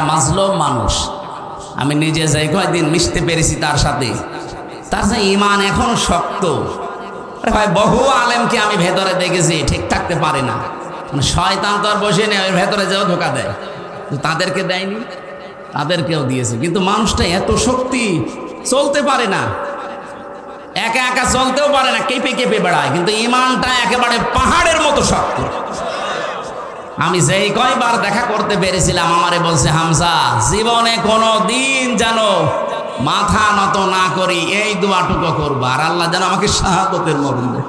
মাজলুম মানুষ, আমি নিজে যাই কয়েকদিন মিশতে পেরেছি তার সাথে, তার যে ইমান এখনো শক্ত। আরে ভাই, বহু আলেমকে আমি ভেতরে দেখেছি ঠিক থাকতে পারে না, মানে শয়তান তো আর বসে নেই, ওই ভেতরে যেও ধোকা দেয়। তাদেরকে দেয়নি, তাদেরকেও দিয়েছে, কিন্তু মানুষটা এত শক্তি, চলতে পারে না, একা একা চলতেও পারে না, কেঁপে কেঁপে বেড়ায়, কিন্তু ইমানটা একেবারে পাহাড়ের মতো শক্ত। আমি যেই কয়বার দেখা করতে পেরেছিলাম, আমারে বলছে, হামজা, জীবনে কোনো দিন যেন মাথা নত না করি, এই দোয়াটুকু করবো, আর আল্লাহ যেন আমাকে শাহাদাতের মরণ দেয়।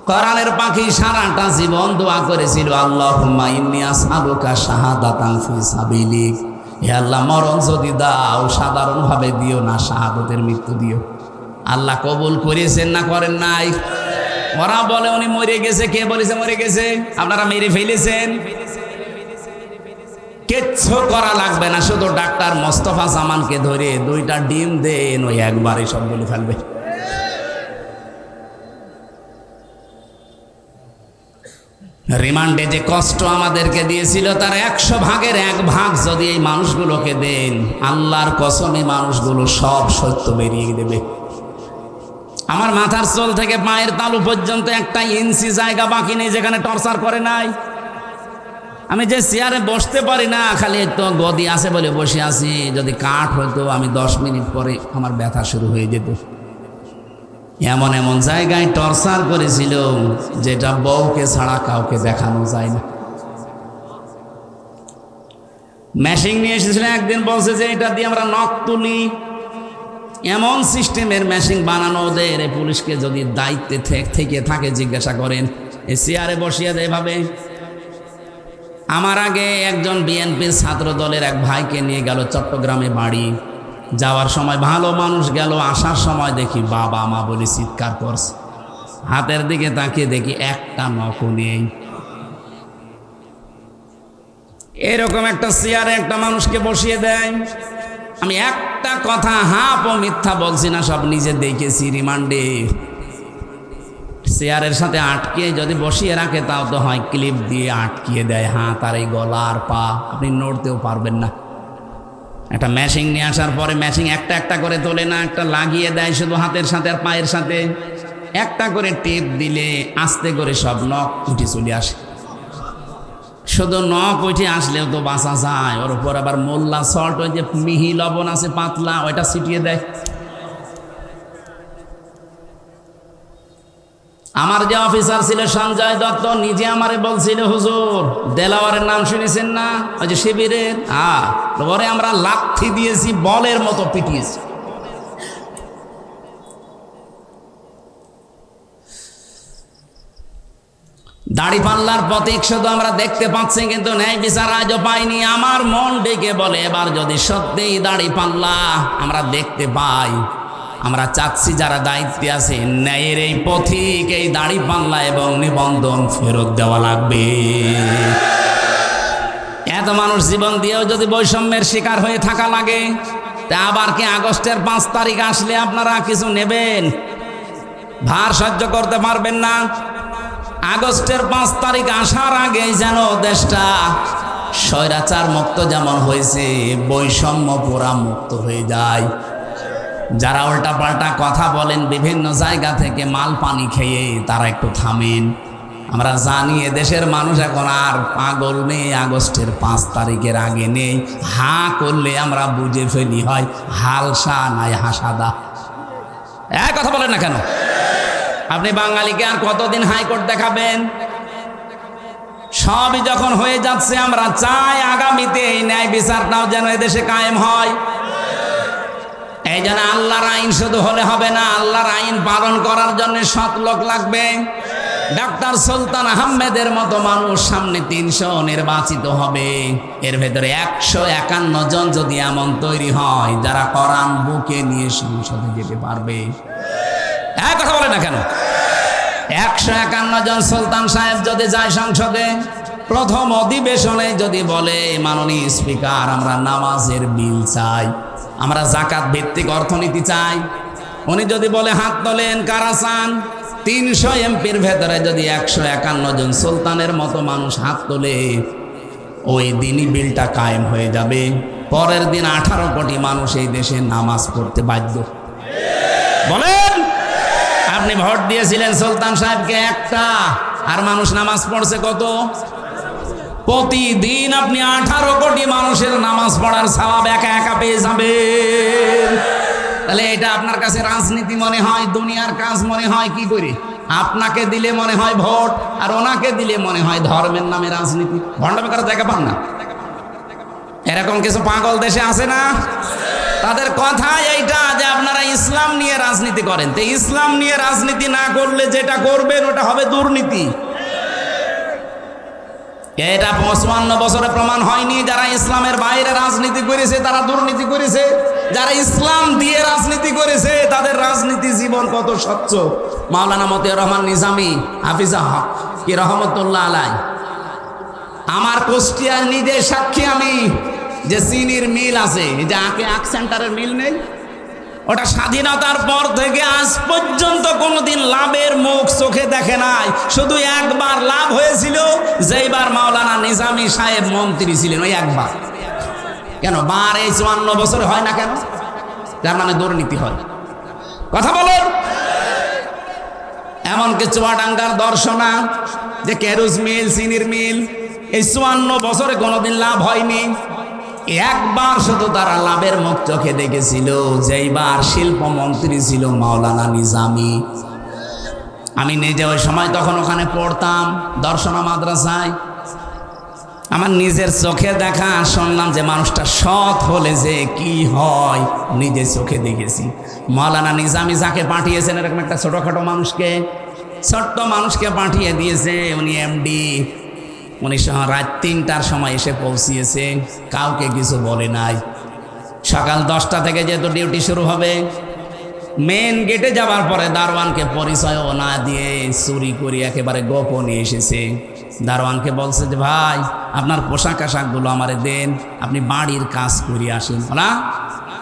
কোরআনের পাখি সারাটা জীবন দোয়া করেছিল, আল্লাহুম্মা ইন্নী আসআলুকা শাহাদাতান ফি সাবিলিক, হে আল্লাহ, মরণ যদি দাও সাধারণভাবে দিও না, শাহাদাতের মৃত্যু দিও। আল্লাহ কবুল করেছেন না করেন নাই? ওরা বলে উনি মরে গেছে, কে বলেছে মরে গেছে? আপনারা মেরে ফেলেছেন। কিচ্ছু করা লাগবে না, শুধু ডাক্তার মোস্তফা জামানকে ধরে 2টা ডিম দেন, ওই একবারে সব বলে ফেলবে। রিমান্ডে যে কষ্ট আমাদেরকে দিয়েছিল, তার 100 ভাগের 1 ভাগ যদি এই মানুষগুলোকে দেন, আল্লাহর কসমে মানুষগুলো সব সত্য বেরিয়ে দেবে। আমার মাথার চুল থেকে পায়ের তালু পর্যন্ত 1 ইঞ্চি জায়গা বাকি নেই যেখানে টর্চার করে নাই। আমি যে চেয়ারে বসতে পারি না, খালি তো গদি আছে বলে বসে আছি, যদি কাঠ হতো আমি 10 মিনিট পরে আমার ব্যথা শুরু হয়ে যেত। এমন এমন জায়গায় টর্চার করেছিল যেটা বউকে ছাড়া কাউকে দেখানো যায় না। মেশিন নিয়ে এসেছিল, একদিন বলছে যে এটা দিয়ে আমরা নখ তুলি, এমন সিস্টেমের মেশিন বানানো ওদের। পুলিশকে যদি দায়িত্বে থেকে থাকে জিজ্ঞাসা করেন, এই চেয়ারে বসিয়ে দেয় এভাবে। আমার আগে একজন বিএনপির ছাত্র দলের এক ভাইকে নিয়ে গেল চট্টগ্রামে বাড়ি, যাওয়ার সময় ভালো মানুষ গেল, আসার সময় দেখি বাবা মা বলে চিৎকার করছে, হাতের দিকে তাকিয়ে দেখি 1টা নখও নেই। এরকম একটা চেয়ারে একটা মানুষকে বসিয়ে দেয়। আমি একটা কথা হাফ ও মিথ্যা বলছি না, সব নিজে দেখেছি। রিমান্ডে চেয়ারের সাথে আটকে যদি বসিয়ে রাখে, তাও তো হয় ক্লিপ দিয়ে আটকিয়ে দেয় হাত আর এই গলা আর পা, আপনি নড়তেও পারবেন না। একটা মেশিন নিয়ে আসার পরে মেশিন একটা করে তোলে না, একটা লাগিয়ে দেয় শুধু হাতের সাথে আর পায়ের সাথে, একটা করে টেপ দিলে আস্তে করে সব নখ উঠে চলে আসে। শুধু নখ উঠে আসলেও তো বাঁচা যায়, ওর উপর আবার মোল্লা সল্ট, ওই যে মিহি লবণ আছে পাতলা, ওইটা ছিটিয়ে দেয়। আমার যে অফিসার ছিল সঞ্জয় দত্ত, নিজে আমারে বলছিল, হুজুর দেলাওয়ারের নাম শুনেছেন না, ওই যে শিবিরের, ওরে আমরা লাথি দিয়েছি, বলের মতো পিটিয়েছি। দাড়িপাল্লার প্রতীক শুধু আমরা দেখতে পাচ্ছি, কিন্তু ন্যায় বিচার আজও পাইনি। আমার মন ডেকে বলে, এবার যদি সত্যিই দাড়িপাল্লা আমরা দেখতে পাই, আমরা চাচ্ছি যারা দায়িত্বে আছে, ন্যায়ের এই পথিক, এই দাড়িপাল্লা এবং নিবন্ধন ফেরত দেওয়া লাগবে। এত মানুষ জীবন দিয়েও যদি বৈষম্যের শিকার হয়ে থাকা লাগে, তা আবার কি আগস্টের 5 তারিখ আসলে আপনারা কিছু নেবেন? ভার সহ্য করতে পারবেন না? আগস্টের 5 তারিখ আসার আগেই যেন দেশটা স্বৈরাচার মুক্ত যেমন হয়েছে, বৈষম্য পোড়া মুক্ত হয়ে যায়। যারা উল্টাপাল্টা কথা বলেন বিভিন্ন জায়গা থেকে মাল পানি খেয়ে, তারা একটু থামেন। আমরা জানি এদেশের মানুষ এখন আর পাগল নেই, আগস্টের 5 তারিখের আগে নেই। হা করলে আমরা বুঝে ফেলি, হয় হালসা নাই হাসাদা। কথা বলেন না কেন? আপনি বাঙালিকে আর কতদিন হাইকোর্ট দেখাবেন? সবই যখন হয়ে যাচ্ছে, আমরা চাই আগামীতে এই ন্যায় বিচারটাও যেন এদেশে কায়েম হয়। এই জন্য আল্লাহর আইন শুধু হলে হবে না, আল্লাহর আইন পালন করার জন্য সৎ লোক লাগবে। ডক্টর সুলতান আহমেদের মতো মানুষ সামনে 300 নির্বাচিত হবে। এর ভেতরে 151 জন যদি এমন তৈরি হয় যারা কোরআন বুকে নিয়ে সংসদে যেতে পারবে। কথা বলে না কেন? 151 জন সুলতান সাহেব যদি যায় সংসদে, প্রথম অধিবেশনে যদি বলে, মাননীয় স্পিকার, আমরা নামাজের বিল চাই, আমরা জাকাত ভিত্তিক অর্থনীতি চাই, উনি যদি বলে হাত তোলেন কারা চান, 300 এমপির ভেতরে যদি 151 জন সুলতানের মতো মানুষ হাত তোলে, ওই দিনই বিলটা কায়েম হয়ে যাবে। পরের দিন 18 কোটি মানুষ এই দেশে নামাজ পড়তে বাধ্য। বলেন, আপনি ভোট দিয়েছিলেন সুলতান সাহেবকে একটা, আর মানুষ নামাজ পড়ছে কত? প্রতিদিন আপনি 18 কোটি মানুষের নামাজ পড়ার সওয়াব একা একা পেয়ে যাবেন। তাহলে এটা আপনার কাছে রাজনীতি মনে হয়, দুনিয়ার কাজ মনে হয় কি করে? আপনাকে দিলে মনে হয় ভোট, আর ওনাকে দিলে মনে হয় ধর্মের নামে রাজনীতি। ভণ্ডামি করার জায়গা পান না? এরকম কিছু পাগল দেশে আছে না? তাদের কথা এইটা যে আপনারা ইসলাম নিয়ে রাজনীতি করেন। তো ইসলাম নিয়ে রাজনীতি না করলে যেটা করবেন ওটা হবে দুর্নীতি। এটা 55 বছরে প্রমাণ হয়নি? যারা ইসলামের বাইরে রাজনীতি করেছে তারা দুর্নীতি করেছে, যারা ইসলাম দিয়ে রাজনীতি করেছে তাদের রাজনীতি জীবন কত স্বচ্ছ। মাওলানা মতিউর রহমান নিজামী হাফিজাহ কি রহমতুল্লাহ আলাই, আমার কুষ্টিয়ার নিজের সাক্ষী আমি, যে চিনির মিল আছে, যে আখ সেন্টারের মিল নেই, ওটা স্বাধীনতার পর থেকে আজ পর্যন্ত কোনোদিন লাভের মুখ চোখে দেখে নাই। শুধু একবার লাভ হয়েছিল, যেইবার মাওলানা নিজামী সাহেব মন্ত্রী ছিলেন, ওই একবার। কেন বার এই 54 বছরে হয় না কেন? যার মানে দুর্নীতি হয়। কথা বলো। এমনকি চুয়াডাঙ্গার দর্শনা যে কেরুজ মিল, চিনির মিল, এই 54 বছরে কোনোদিন লাভ হয়নি। একবার শুধু তারা লাভের মুখ চোখে দেখেছিল, যেইবার শিল্পমন্ত্রী ছিল মাওলানা নিজামী। আমি নিজে ওই সময় তখন ওখানে পড়তাম দর্শনা মাদ্রাসায়। আমার নিজের চোখে দেখা, শুনলাম যে মানুষটা সৎ হলে যে কি হয় নিজের চোখে দেখেছি। মাওলানা নিজামী যাকে পাঠিয়েছেন, এরকম একটা ছোটখাটো মানুষকে, ছোট্ট মানুষকে পাঠিয়ে দিয়েছে। উনি এমডি, উনি রাত 3টার সময় এসে পৌঁছিয়েছে, কাউকে কিছু বলে নাই। সকাল 10টা থেকে যেহেতু ডিউটি শুরু হবে, মেন গেটে যাওয়ার পরে দারোয়ানকে পরিচয়ও না দিয়ে চুরি করে একেবারে গোপনে এসেছে। দারোয়ানকে বলছে যে ভাই আপনার পোশাক আশাকগুলো আমারে দেন, আপনি বাড়ির কাজ করে আসেন। না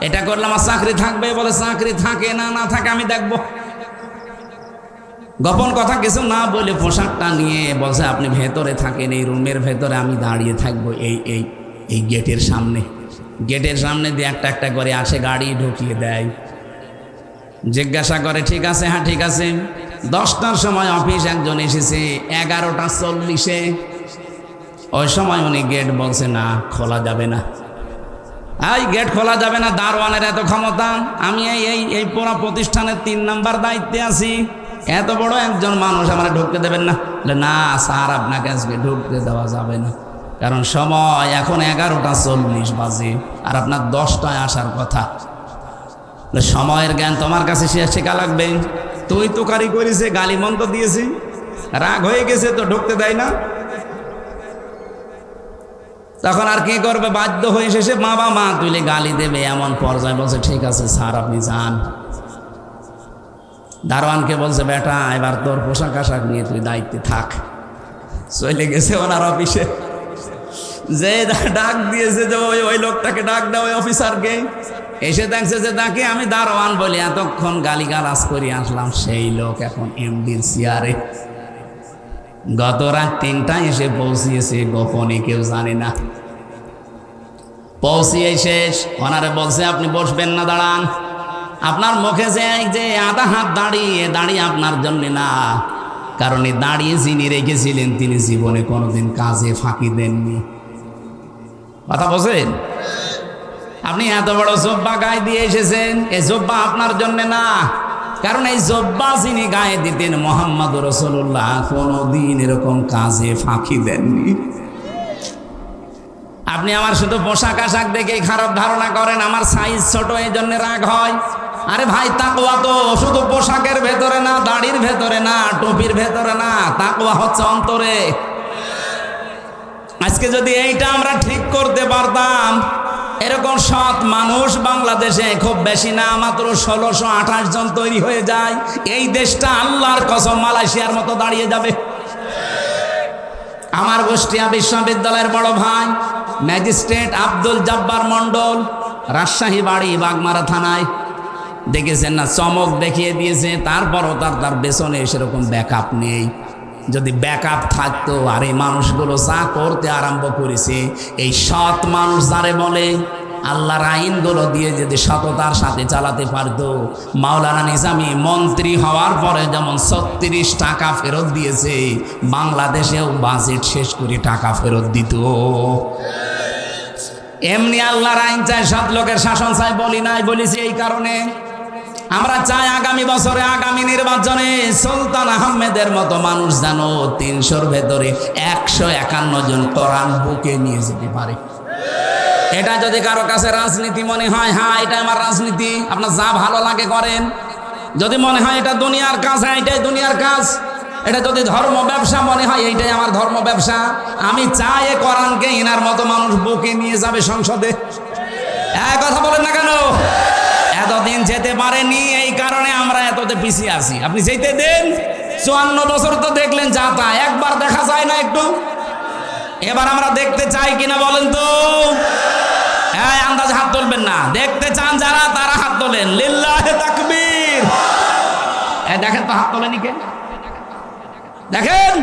এটা করলে আমার চাকরি থাকবে? বলে চাকরি থাকে না, না থাকে আমি দেখবো। গোপন কথা কিছু না বলে পোশাকটা নিয়ে বলছে আপনি ভেতরে থাকেন, এই রুমের ভেতরে আমি দাঁড়িয়ে থাকবো এই গেটের সামনে। গেটের সামনে দিয়ে একটা একটা করে আসে, গাড়ি ঢুকিয়ে দেয়, জিজ্ঞাসা করে ঠিক আছে, হ্যাঁ ঠিক আছে। 10টার সময় অফিস একজন এসেছে, 11:40-এ ওই সময় উনি গেট বলছে না খোলা যাবে না। এই গেট খোলা যাবে না, দারোয়ানের এত ক্ষমতা। আমি এই পুরো প্রতিষ্ঠানের 3 নাম্বার দায়িত্বে আছি, এত বড় একজন মানুষ আমার ঢুকতে দেবেন না? না স্যার, আপনাকে আজকে ঢুকতে দেওয়া যাবে না, কারণ সময় এখন 11:40 বাজে, আর আপনার 10টায় আসার কথা। সময়ের জ্ঞান তোমার কাছে শেখা লাগবে। তুই তো কারি করেছে, গালি মন্দ দিয়েছি, রাগ হয়ে গেছে তো ঢুকতে দেয় না। তখন আর কি করবে? বাধ্য হয়ে শেষে মা তুলে গালি দেবে, এমন পর্যায়ে বলছে ঠিক আছে স্যার আপনি যান। দারোয়ানকে বলছে বেটা এবার তোর পোশাক আশাক নিয়ে তুই দায়িত্বে থাক। চলে গেছে ওনার অফিসে, যে ডাক দিয়েছে যে ওই লোকটাকে ডাক দাও, ওই অফিসারকে। এসে দেখছে যে তাকে আমি দারোয়ান বলি এতক্ষণ গালিগালাজ করে আসলাম, সেই লোক এখন এমডির চেয়ারে। গত রাত 3টায় এসে পৌঁছিয়েছে, গোপনে কেউ জানে না। পৌঁছিয়ে শেষ, ওনারে বলছে আপনি বসবেন না, দাঁড়ান। আপনার মুখে যে আধা হাত দাঁড়িয়ে আপনার জন্য না, কারণ এই দাঁড়িয়ে যিনি রেখেছিলেন তিনি জীবনে কোনোদিন কাজে ফাঁকি দেননি। কথা বলছেন? আপনি এত বড় জব্বা গায়ে দিয়ে এসেছেন, এই জব্বা আপনার জন্য না, কারণ এই জব্বা যিনি গায়ে দিতেন মুহাম্মদ রাসূলুল্লাহ কোনোদিন এরকম কাজে ফাঁকি দেননি। আপনি আমার শুধু পোশাক আশাক দেখে খারাপ ধারণা করেন, আমার সাইজ ছোট এই জন্য রাগ হয়। আরে ভাই তাকওয়া তো শুধু পোশাকের ভেতরে না, দাড়ির ভেতরে না, টুপির ভেতরে না, তাকওয়া হচ্ছে অন্তরে। আজকে যদি এইটা আমরা ঠিক করতে পারতাম, এরকম সৎ মানুষ বাংলাদেশে খুব বেশি না, মাত্র 1628 জন তৈরি হয়ে যায়, এই দেশটা আল্লাহর কসম মালয়েশিয়ার মতো দাঁড়িয়ে যাবে। আমার কুষ্টিয়া বিশ্ববিদ্যালয়ের বড় ভাই ম্যাজিস্ট্রেট আব্দুল জব্বার মন্ডল, রাজশাহী বাড়ি, বাগমারা থানায়। দেখেছেন না, চমক দেখিয়ে দিয়েছে, তারপরও তার পেছনে সেরকম ব্যাকআপ নেই। যদি ব্যাকআপ থাকতো। আর এই মানুষগুলো যা করতে আরম্ভ করেছে, এই সৎ মানুষ যারে বলে, আল্লাহর আইনগুলো দিয়ে যদি সততার সাথে চালাতে পারতো, মাওলানা নিজামী মন্ত্রী হওয়ার পরে যেমন 36 টাকা ফেরত দিয়েছে, বাংলাদেশেও বাজেট শেষ করে টাকা ফেরত দিত। এমনি আল্লাহর আইন চাই, সৎ লোকের শাসন চাই বলি নাই, বলেছি এই কারণে আমরা চাই আগামী বছরে আগামী নির্বাচনে সুলতান আহমেদের মতো মানুষ যেন 300-র ভেতরে 151 জন কোরআন বুকে নিয়ে যেতে পারে। এটা যদি কারো কাছে রাজনীতি মনে হয়, হ্যাঁ এটা আমার রাজনীতি, আপনার যা ভালো লাগে করেন। যদি মনে হয় এটা দুনিয়ার কাজ, হ্যাঁ এটাই দুনিয়ার কাজ। এটা যদি ধর্ম ব্যবসা মনে হয়, এইটাই আমার ধর্ম ব্যবসা। আমি চাই এ কোরআনকে ইনার মতো মানুষ বুকে নিয়ে যাবে সংসদে। এক কথা বলেন না কেন? এতদিন যেতে পারেনি, এই কারণে আমরা এততে পিছিয়ে আছি। আপনি যেতে দেন, 54 বছর তো দেখলেন যা তা, একবার দেখা যায় না একটু? এবার আমরা দেখতে চাই কিনা বলেন তো? হ্যাঁ, আন্দাজে হাত তুলবেন না। দেখতে চান যারা, তারা হাত তোলেন। লিল্লাহে তাকবীর। দেখেন তো হাত তোলেনি কে? দেখেন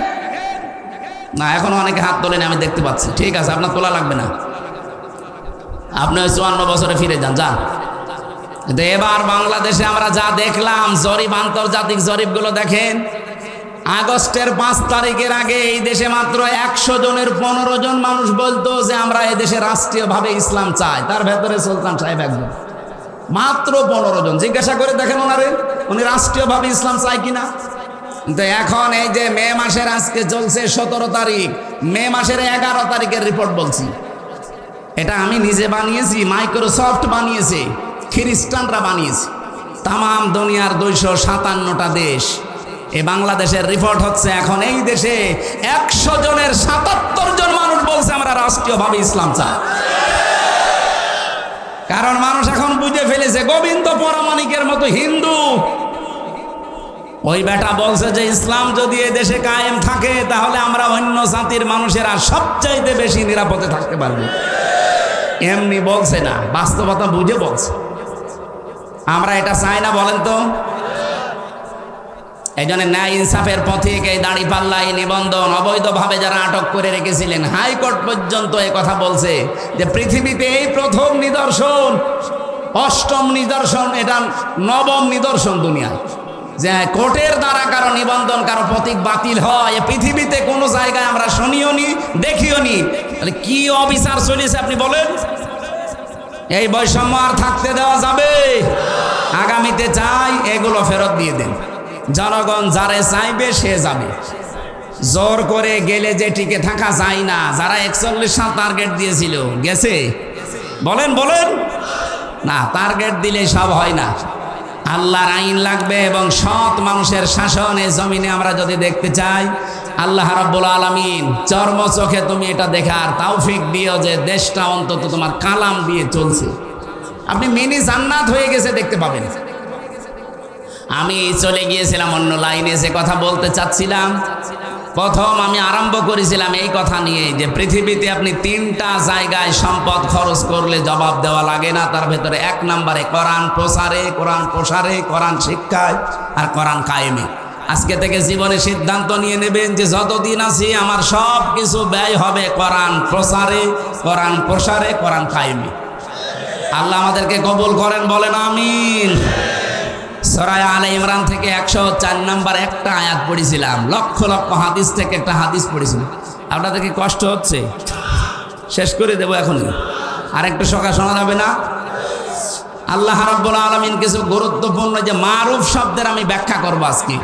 না, এখন অনেকে হাত তোলেনি, আমি দেখতে পাচ্ছি। ঠিক আছে, আপনার তোলা লাগবে না, আপনি ওই 54 বছরে ফিরে যান, যান। কিন্তু এবার বাংলাদেশে আমরা যা দেখলাম, জরিপ, আন্তর্জাতিক জরিপগুলো দেখেন। আগস্টের 5 তারিখের আগে এই দেশে মাত্র 100 জনের 15 জন মানুষ বলতো যে আমরা এই দেশে রাষ্ট্রীয়ভাবে ইসলাম চাই। তার ভেতরে সুলতান সাহেব একজন, মাত্র 15 জন। জিজ্ঞাসা করে দেখেন ওনারে, উনি রাষ্ট্রীয়ভাবে ইসলাম চায় কিনা। কিন্তু এখন এই যে মে মাসের, আজকে চলছে 17 তারিখ, মে মাসের 11 তারিখের রিপোর্ট বলছি। এটা আমি নিজে বানিয়েছি, মাইক্রোসফট বানিয়েছে, খ্রিস্টানরা বানিয়েছে। তামাম দুনিয়ার 257টা দেশ, এই বাংলাদেশের রিপোর্ট হচ্ছে এখন এই দেশে 100 জনের 77 জন মানুষ বলছে আমরা রাষ্ট্রীয়ভাবে ইসলাম চাই। কারণ মানুষ এখন বুঝে ফেলেছে, গোবিন্দ পরামানিকের মতো হিন্দু ওই বেটা বলছে যে ইসলাম যদি এ দেশে কায়েম থাকে, তাহলে আমরা অন্য জাতির মানুষেরা সবচাইতে বেশি নিরাপদে থাকতে পারবো। এমনি বলছে না, বাস্তবতা বুঝে বলছে। আমরা এটা চাই না বলেন তো? এই জন্য ন্যায় ইনসাফের পথিক, এই দাঁড়িপাল্লা, এই নিবন্ধন অবৈধভাবে যারা আটক করে রেখেছিলেন, হাইকোর্ট পর্যন্ত এই কথা বলছে যে পৃথিবীতে এই প্রথম নিদর্শন, 8ম নিদর্শন, এটা 9ম নিদর্শন দুনিয়ায়, যে কোর্টের দ্বারা কারো নিবন্ধন, কারো প্রতীক বাতিল হয়। এ পৃথিবীতে কোনো জায়গায় আমরা শুনিও নি, দেখিও নি। তাহলে কি অবিচার চলেছে আপনি বলেন? এই বৈষম্য আর থাকতে দেওয়া যাবে? আগামীতে চাই এগুলো ফেরত দিয়ে দেন। জনগণ যারে চাইবে সে যাবে, জোর করে গেলে যে টিকে থাকা যায় না। যারা 41 সাল টার্গেট দিয়েছিল গেছে? বলেন বলেন না, টার্গেট দিলে সব হয় না। আল্লাহর আইন লাগবে এবং সৎ মানুষের শাসন এই জমিনে আমরা যদি দেখতে চাই, আল্লাহ রাব্বুল আলামিন চর্ম চোখে তুমি এটা দেখার তৌফিক দিও যে দেশটা অন্তত তোমার কালাম দিয়ে চলছে। আপনি মিনি জান্নাত হয়ে গেছে দেখতে পাবেন। আমি চলে গিয়েছিলাম অন্য লাইনে, যে কথা বলতে চাচ্ছিলাম। প্রথম আমি আরম্ভ করেছিলাম এই কথা নিয়ে যে পৃথিবীতে আপনি 3টা জায়গায় সম্পদ খরচ করলে জবাব দেওয়া লাগে না। তার ভেতরে 1 নম্বরে কোরআন প্রসারে, কোরআন প্রসারে, কোরআন শিক্ষায়, আর কোরআন কায়েমে। আজকে থেকে জীবনে সিদ্ধান্ত নিয়ে নেবেন যে যতদিন আছি আমার সব কিছু ব্যয় হবে কোরআন প্রসারে, কোরআন প্রসারে, কোরআন কায়েমে। আল্লাহ আমাদেরকে কবুল করেন, বলেন আমিন। সূরা আলে ইমরান থেকে 104 নম্বর একটা আয়াত পড়েছিলাম, লক্ষ লক্ষ হাদিস থেকে একটা হাদিস পড়েছিলাম। আপনাদের কি কষ্ট হচ্ছে? শেষ করে দেবো এখনই, আর একটু সকাল শোনা যাবে না? আল্লাহ রাব্বুল আলামিন কিছু গুরুত্বপূর্ণ, যে মারুফ শব্দের আমি ব্যাখ্যা করবো আজকে,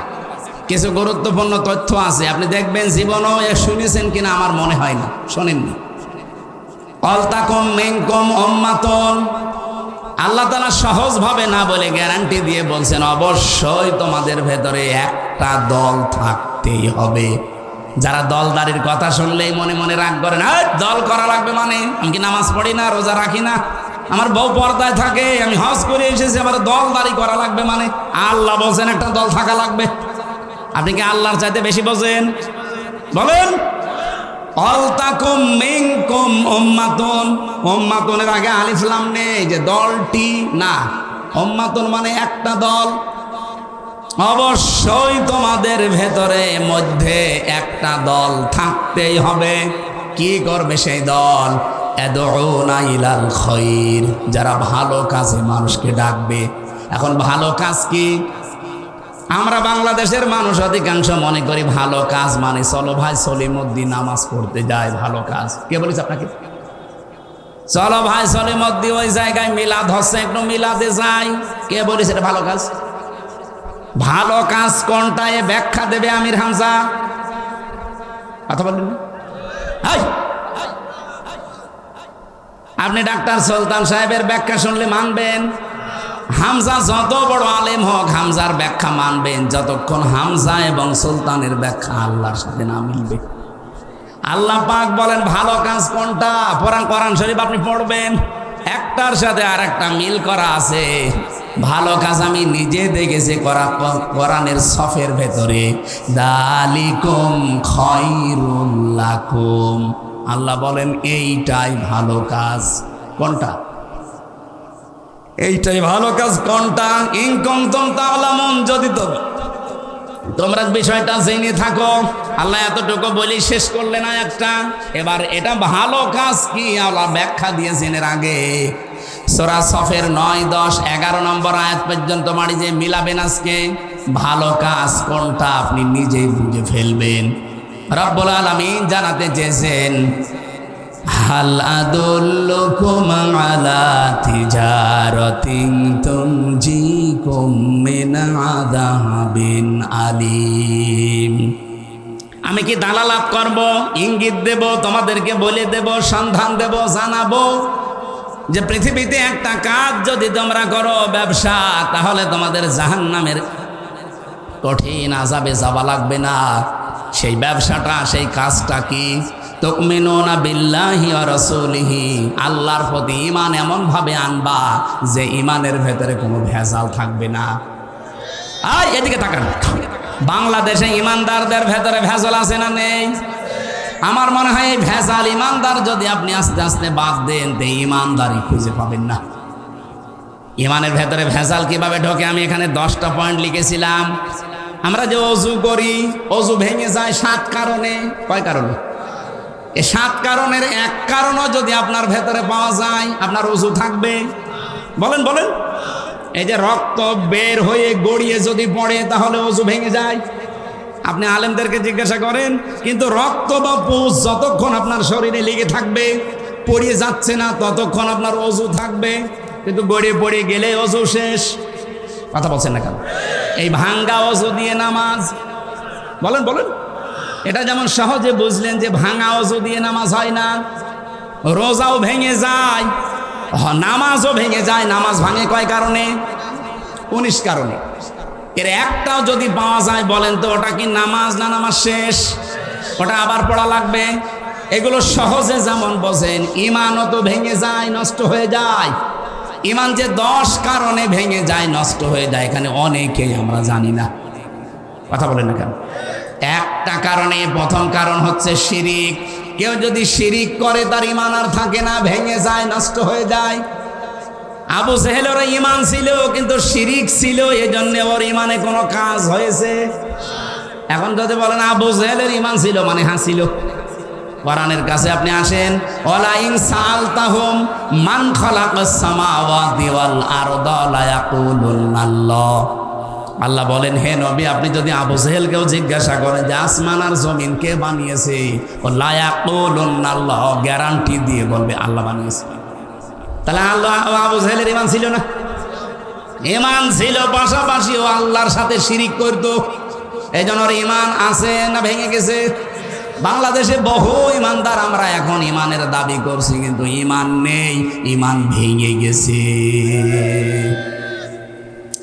কিছু গুরুত্বপূর্ণ তথ্য আছে। আপনি দেখবেন জীবনেও শুনেছেন কিনা আমার মনে হয় না, শোনেননি। ওয়ালতাকুম মিনকুম উম্মাতুন, আল্লাহ তাআলা সহজভাবে না বলে গ্যারান্টি দিয়ে বলছেন অবশ্যই তোমাদের ভেতরে একটা দল থাকতেই হবে। যারা দলদারির কথা শুনলেই মনে মনে রাগ করেন, দল করা লাগবে মানে আমি কি নামাজ পড়ি না, রোজা রাখি না, আমার বউ পর্দায় থাকে, আমি হজ করে এসেছি, আমার দলদারি করা লাগবে মানে? আল্লাহ বলছেন একটা দল থাকা লাগবে। আপনি কি আল্লাহর চাইতে বেশি বোঝেন? বলেন। ওয়ালতাকুম মিনকুম উম্মাতুন, উম্মাতুনের আগে আলিফ লাম নেই যে দলটি না, উম্মাতুন মানে একটা দল। অবশ্যই তোমাদের ভেতরে মধ্যে একটা দল থাকতেই হবে। কি করবে সেই দল? ইয়াদউনা ইলাল খায়র, যারা ভালো কাজে মানুষকে ডাকবে। এখন ভালো কাজ কি? আমরা বাংলাদেশের মানুষ অধিকাংশ মনে করি ভালো কাজ মানে চলো ভাই সলিমুদ্দিন নামাজ পড়তে যায়, ভালো কাজ। কে বলেছে আপনাকে? চলো ভাই সলিমুদ্দিন ওই জায়গায় মিলাদ হচ্ছে, একটু মিলাদে যাই। কে বলেছে এটা ভালো কাজ? ভালো কাজ কোনটা এ ব্যাখ্যা দেবে আমির হামজা। কথা বললেন না? আপনি ডাক্তার সুলতান সাহেবের ব্যাখ্যা শুনলে মানবেন? হামজা যত বড় আলেম হোক, হামজার ব্যাখ্যা মানবেন যতক্ষণ হামজা এবং সুলতানের ব্যাখ্যা আল্লাহর সাথে না মিলবে। আল্লাহ পাক বলেন ভালো কাজ কোনটা? কোরআন শরীফ আপনি পড়বেন, একটার সাথে আর একটা মিল করা আছে। ভালো কাজ আমি নিজে দেখেছি কোরআনের সফের ভেতরে, দালিকুম খায়রুল লাকুম। আল্লাহ বলেন এইটাই ভালো কাজ। কোনটা? এইটাই ভালো কাজ। কোনটা? ইন কুনতুম তা'লামুন, যদি তোমরা বিষয়টা জেনে থাকো। আল্লাহ এতটুকু বলি শেষ করলেন না একটা। এবার এটা ভালো কাজ কি আল্লাহ ব্যাখ্যা দিয়েছেন এর আগে। সূরা সফের 9, 10, 11 নম্বর আয়াত পর্যন্ত মারি যে মিলাবেন আজকে। ভালো কাজ কোনটা আপনি নিজেই বুঝে ফেলবেন। রব্বুল আলামিন জানাতে চেয়েছেন, হাল আদুল্লুকুম আলা তিজারাতিন তুনজিকুম মিন আযাবিন আলিম। আমি কি দালালাত করব, ইঙ্গিত দেব, তোমাদেরকে বলে দেব, সন্ধান দেব, জানাবো যে পৃথিবীতে একটা কাজ যদি তোমরা করো, ব্যবসা, তাহলে তোমাদের জাহান্নামের কঠিন আযাবে যাওয়া লাগবে না। সেই ব্যবসাটা, সেই কাজটা কি? তুমিনুনা বিল্লাহি ওয়া রাসূলিহি, আল্লাহর প্রতি ঈমান এমন ভাবে আনবা যে ঈমানের ভেতরে কোনো ভেজাল থাকবে না। আর এদিকে তাকান, বাংলাদেশে ঈমানদারদের ভেতরে ভেজাল আছে না নেই? আমার মনে হয় এই ভেজাল ঈমানদার যদি আপনি আস্তে আস্তে বাদ দেন, তো ঈমানদারই খুঁজে পাবেন না। ঈমানের ভেতরে ভেজাল কিভাবে ঢোকে আমি এখানে 10টা পয়েন্ট লিখেছিলাম। আমরা যে অজু করি, অজু ভেঙে যায় 7 কারণে। কয় কারণে? এই 7 কারণের এক কারণও যদি আপনার ভেতরে পাওয়া যায়, আপনার অজু থাকবে? বলেন বলেন। এই যে রক্ত বের হয়ে গড়িয়ে যদি পড়ে, তাহলে অজু ভেঙে যায়। আপনি আলেমদেরকে জিজ্ঞাসা করেন, কিন্তু রক্ত বা পুষ যতক্ষণ আপনার শরীরে লেগে থাকবে, পড়িয়ে যাচ্ছে না, ততক্ষণ আপনার অজু থাকবে। কিন্তু গড়িয়ে পড়ে গেলে অজু শেষ। কথা বলছেন না কেন? এই ভাঙ্গা অজু দিয়ে নামাজ, বলেন বলেন। এটা যেমন সহজে বুঝলেন যে ভাঙা অজু দিয়ে নামাজ হয় না। রোজাও ভেঙে যায়, নামাজও ভেঙে যায়। নামাজ ভাঙে কয় কারণে? 19 কারণে। এর একটাও যদি পাওয়া যায়, বলেন তো ওটা কি নামাজ না নামাজ শেষ? ওটা আবার পড়া লাগবে। এগুলো সহজে যেমন বোঝেন, ঈমানও তো ভেঙে যায়, নষ্ট হয়ে যায়। ঈমান যে 10 কারণে ভেঙে যায়, নষ্ট হয়ে যায়, এখানে অনেকেই আমরা জানি না। কথা বলেন না কেন? একটা কারণে, প্রথম কারণ হচ্ছে শিরিক। কেউ যদি শিরিক করে, তার ঈমান আর থাকে না, ভেঙে যায়, নষ্ট হয়ে যায়। আবু জেহেলের ঈমান ছিল, কিন্তু শিরিক ছিল, এজন্য ওর ঈমানে কোনো কাজ হয়েছে। এখন যদি বলেন আবু জেহেলের ঈমান ছিল মানে হাসিল, কোরআনের কাছে আপনি আসেন, ওয়ালা ইন সাআলতাহুম মান খালাকাস সামাওয়াতি ওয়াল আরদা লা ইয়াকুলুনাল্লাহ। আল্লাহ বলেন, হে নবী, আপনি যদি আবু জেহেলকেও জিজ্ঞাসা করেন যে আসমান আর জমিন কে বানিয়েছে, ও লা ইয়াকুলুনাল্লাহ, গ্যারান্টি দিয়ে বলবে আল্লাহ বানিয়েছে। তাহলে আল্লাহ, আবু জেহেলের ঈমান ছিল না? ঈমান ছিল, পাশাপাশি ও আল্লাহর সাথে শিরিক করতো। এই জন্য ওর ঈমান আছে না ভেঙে গেছে? বাংলাদেশে বহু ঈমানদার আমরা এখন ঈমানের দাবি করছি, কিন্তু ঈমান নেই, ঈমান ভেঙে গেছে।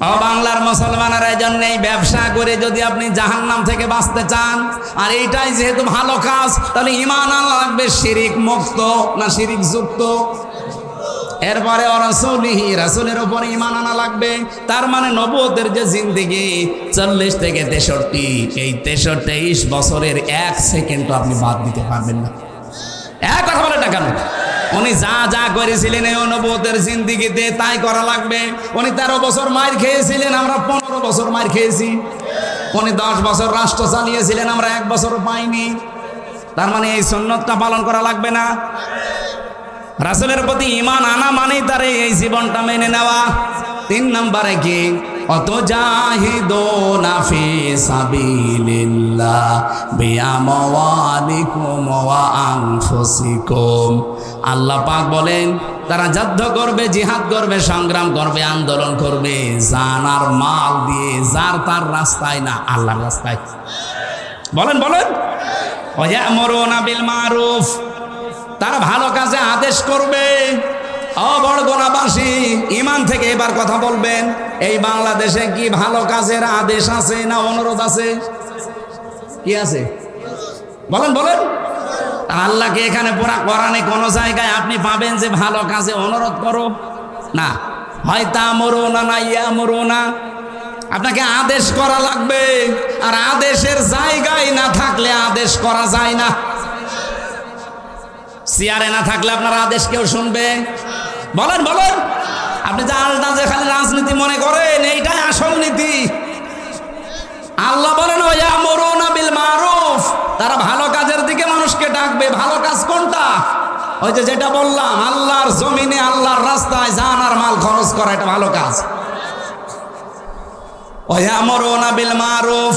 ও বাংলার মুসলমানেরা, এই জন্যই ব্যবসা করে যদি আপনি জাহান্নাম থেকে বাঁচতে চান, আর এইটাই যেহেতু ভালো কাজ, তাহলে ঈমান আনা লাগবে শিরিক মুক্ত না শিরিক যুক্ত। এরপরে রাসূলিহি, রাসূলের উপর ঈমান আনা লাগবে। তার মানে নবুয়তের যে জিন্দেগি 40 থেকে 63, এই 23 বছরের 1 সেকেন্ডও আপনি বাদ দিতে পারবেন না। এক কথা বলেন না কেন? উনি যা যা করেছিলেন এই অনুভূতের জিন্দিগিতে তাই করা লাগবে। উনি 13 বছর মার খেয়েছিলেন, আমরা 15 বছর মার খেয়েছি। উনি 10 বছর রাষ্ট্র চালিয়েছিলেন, আমরা 1 বছরও পাইনি। তার মানে এই সুন্নতটা পালন করা লাগবে না? রাসূলের প্রতি ঈমান আনা মানেই তার এই জীবনটা মেনে নেওয়া। 3 নম্বরে কি? অতুজাহিদুনা ফি সাবিলিল্লাহ বিআমওয়ালিকুম ওয়া আনফুসিকুম। আল্লাহ পাক বলেন তারা যুদ্ধ করবে, জিহাদ করবে, সংগ্রাম করবে, আন্দোলন করবে জান আর মাল দিয়ে, যার তার রাস্তায় না, আল্লাহর রাস্তায়। বলেন বলেন। ওয়া ইয়ামুরুনা বিল মারুফ, তারা ভালো কাজে আদেশ করবে। বড়গোনাবাসী ঈমান থেকে এবার কথা বলবেন, এই বাংলাদেশে কি ভালো কাজের আদেশ আছে না অনুরোধ আছে? কি আছে? বলেন বলেন। আল্লাহকে এখানে পুরা কোরআনে কোন জায়গায় আপনি পাবেন যে ভালো কাজে অনুরোধ করো? না। হয় তা'মুরুনা না ইয়ামুরুনা, আপনাকে আদেশ করা লাগবে। আর আদেশের জায়গায় না থাকলে আদেশ করা যায় না। চেয়ারে না থাকলে আপনার আদেশ কেউ শুনবে? বলেন বলেন। আপনি যে আলটা যে খালি রাজনীতি মনে করেন, এইটাই আসল নীতি। আল্লাহ বলেন ওয়া ইয়ামুরুনা বিল মারুফ, তারা ভালো কাজের দিকে মানুষকে ডাকবে। ভালো কাজ কোনটা? ওই যে যেটা বললাম, আল্লাহর জমিনে আল্লাহর রাস্তায় জান আর মাল খরচ করা, এটা ভালো কাজ। ওয়া ইয়ামুরুনা বিল মারুফ,